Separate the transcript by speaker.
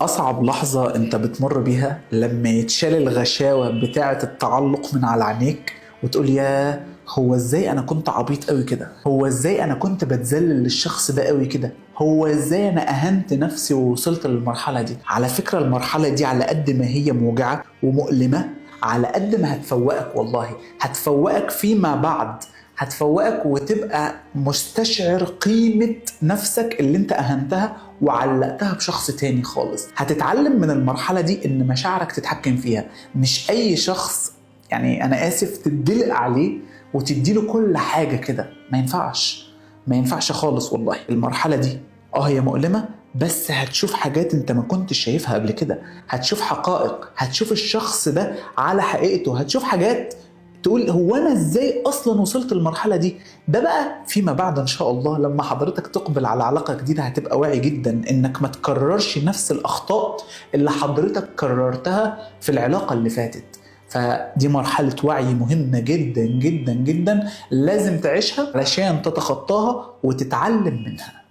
Speaker 1: أصعب لحظة أنت بتمر بيها لما يتشال الغشاوة بتاعة التعلق من على عينيك وتقول يا هو إزاي أنا كنت عبيط قوي كده، هو إزاي أنا كنت بتذلل للشخص ده قوي كده، هو إزاي أنا أهنت نفسي ووصلت للمرحلة دي. على فكرة المرحلة دي على قد ما هي موجعة ومؤلمة على قد ما هتفوقك، والله هتفوقك فيما بعد، هتفوقك وتبقى مستشعر قيمة نفسك اللي انت أهنتها وعلقتها بشخص تاني خالص. هتتعلم من المرحلة دي ان مشاعرك تتحكم فيها، مش اي شخص يعني انا اسف تدلق عليه وتديله كل حاجة كده، ما ينفعش، ما ينفعش خالص. والله المرحلة دي هي مؤلمة بس هتشوف حاجات انت ما كنتش شايفها قبل كده، هتشوف حقائق، هتشوف الشخص ده على حقيقته، هتشوف حاجات تقول هو انا ازاي اصلا وصلت للمرحله دي. ده بقى فيما بعد ان شاء الله لما حضرتك تقبل على علاقه جديده هتبقى واعي جدا انك ما تكررش نفس الاخطاء اللي حضرتك كررتها في العلاقه اللي فاتت. فدي مرحله وعي مهمه جدا جدا جدا لازم تعيشها علشان تتخطاها وتتعلم منها.